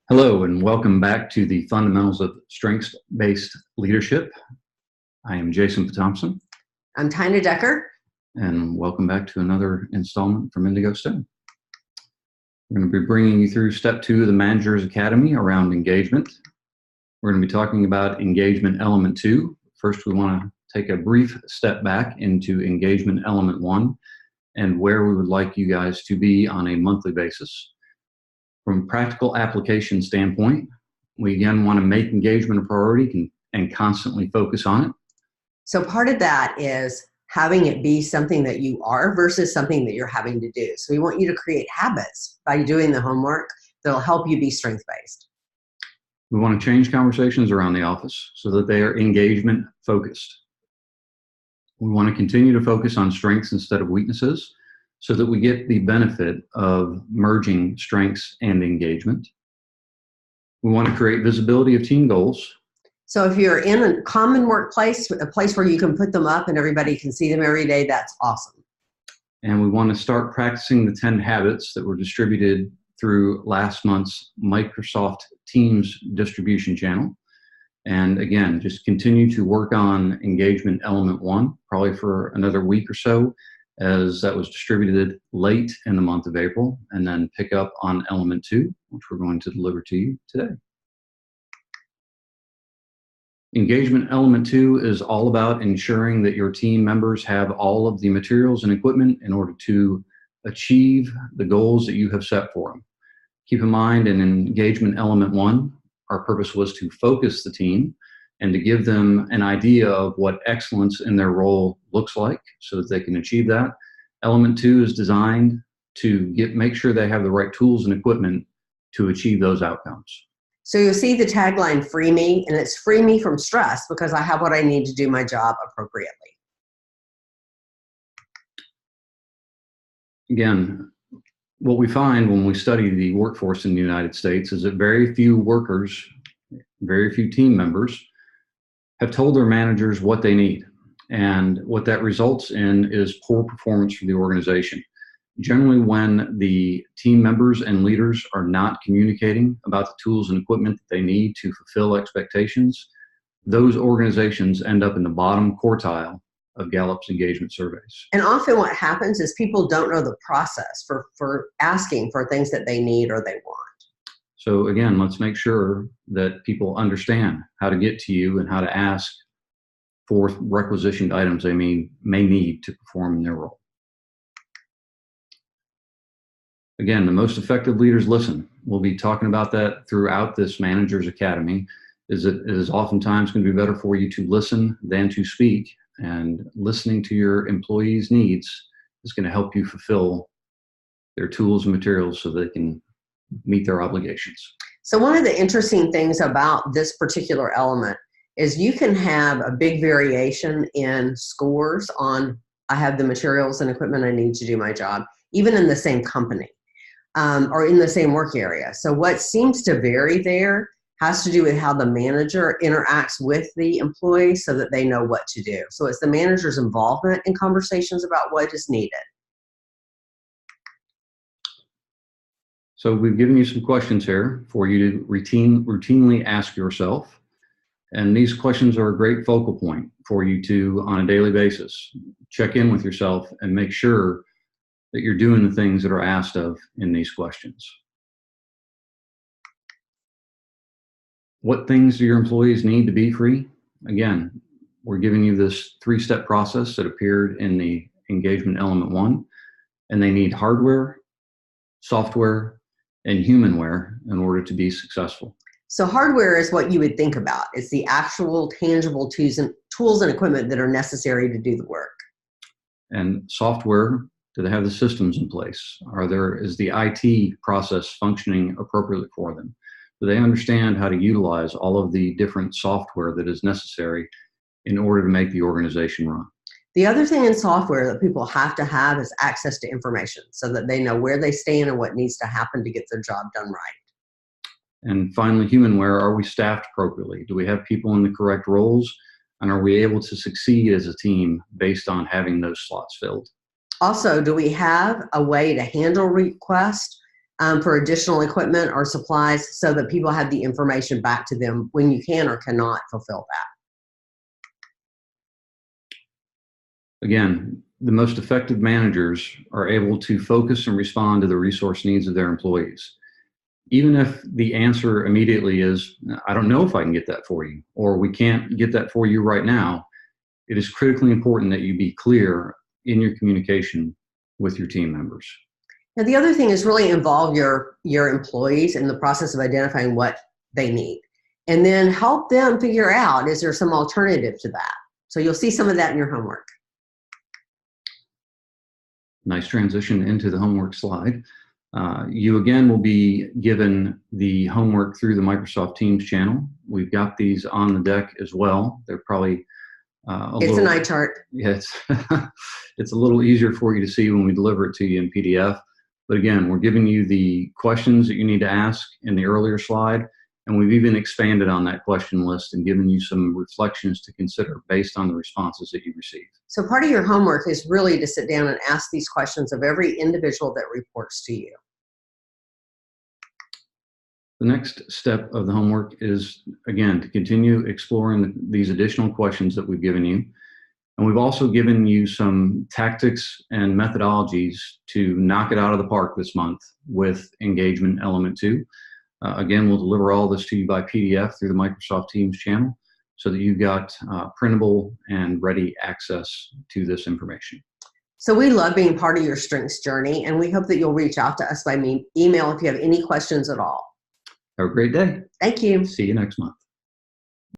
Hello, and welcome back to the Fundamentals of Strengths-Based Leadership. I am Jason Thompson. I'm Tina Decker. And welcome back to another installment from Indigo STEM. We're going to be bringing you through Step 2 of the Manager's Academy around engagement. We're going to be talking about Engagement Element 2. First, we want to take a brief step back into Engagement Element 1 and where we would like you guys to be on a monthly basis. From a practical application standpoint, we again want to make engagement a priority and constantly focus on it. So part of that is having it be something that you are versus something that you're having to do. So we want you to create habits by doing the homework that'll help you be strength-based. We want to change conversations around the office so that they are engagement focused. We want to continue to focus on strengths instead of weaknesses, so that we get the benefit of merging strengths and engagement. We want to create visibility of team goals. So if you're in a common workplace, a place where you can put them up and everybody can see them every day, that's awesome. And we want to start practicing the 10 habits that were distributed through last month's Microsoft Teams distribution channel. And again, just continue to work on engagement element 1, probably for another week or so, as that was distributed late in the month of April, and then pick up on element 2, which we're going to deliver to you today. Engagement element 2 is all about ensuring that your team members have all of the materials and equipment in order to achieve the goals that you have set for them. Keep in mind, in engagement element 1, our purpose was to focus the team and to give them an idea of what excellence in their role looks like so that they can achieve that. Element 2 is designed to make sure they have the right tools and equipment to achieve those outcomes. So you'll see the tagline, Free Me, and it's free me from stress because I have what I need to do my job appropriately. Again, what we find when we study the workforce in the United States is that very few workers, very few team members have told their managers what they need. And what that results in is poor performance for the organization. Generally, when the team members and leaders are not communicating about the tools and equipment that they need to fulfill expectations, those organizations end up in the bottom quartile of Gallup's engagement surveys. And often what happens is people don't know the process for asking for things that they need or they want. So again, let's make sure that people understand how to get to you and how to ask for requisitioned items they may need to perform in their role. Again, the most effective leaders listen. We'll be talking about that throughout this Manager's Academy. It is oftentimes going to be better for you to listen than to speak, and listening to your employees' needs is going to help you fulfill their tools and materials so they can meet their obligations. So one of the interesting things about this particular element is you can have a big variation in scores on I have the materials and equipment I need to do my job, even in the same company or in the same work area. So what seems to vary there has to do with how the manager interacts with the employee so that they know what to do. So it's the manager's involvement in conversations about what is needed. So we've given you some questions here for you to routinely ask yourself. And these questions are a great focal point for you to, on a daily basis, check in with yourself and make sure that you're doing the things that are asked of in these questions. What things do your employees need to be free? Again, we're giving you this 3-step process that appeared in the engagement element 1, and they need hardware, software, and humanware in order to be successful. So hardware is what you would think about. It's the actual tangible tools and equipment that are necessary to do the work. And software, do they have the systems in place? Is the IT process functioning appropriately for them? Do they understand how to utilize all of the different software that is necessary in order to make the organization run? The other thing in software that people have to have is access to information so that they know where they stand and what needs to happen to get their job done right. And finally, humanware, are we staffed appropriately? Do we have people in the correct roles? And are we able to succeed as a team based on having those slots filled? Also, do we have a way to handle requests for additional equipment or supplies so that people have the information back to them when you can or cannot fulfill that. Again, the most effective managers are able to focus and respond to the resource needs of their employees. Even if the answer immediately is, I don't know if I can get that for you, or we can't get that for you right now, it is critically important that you be clear in your communication with your team members. Now, the other thing is really involve your employees in the process of identifying what they need, and then help them figure out, is there some alternative to that? So you'll see some of that in your homework. Nice transition into the homework slide. You again will be given the homework through the Microsoft Teams channel. We've got these on the deck as well. They're probably it's an eye chart. Yeah, it's a little easier for you to see when we deliver it to you in PDF. But again, we're giving you the questions that you need to ask in the earlier slide, and we've even expanded on that question list and given you some reflections to consider based on the responses that you received. So part of your homework is really to sit down and ask these questions of every individual that reports to you. The next step of the homework is, again, to continue exploring these additional questions that we've given you. And we've also given you some tactics and methodologies to knock it out of the park this month with Engagement Element 2. Again, we'll deliver all this to you by PDF through the Microsoft Teams channel so that you've got printable and ready access to this information. So we love being part of your strengths journey, and we hope that you'll reach out to us by email if you have any questions at all. Have a great day. Thank you. See you next month.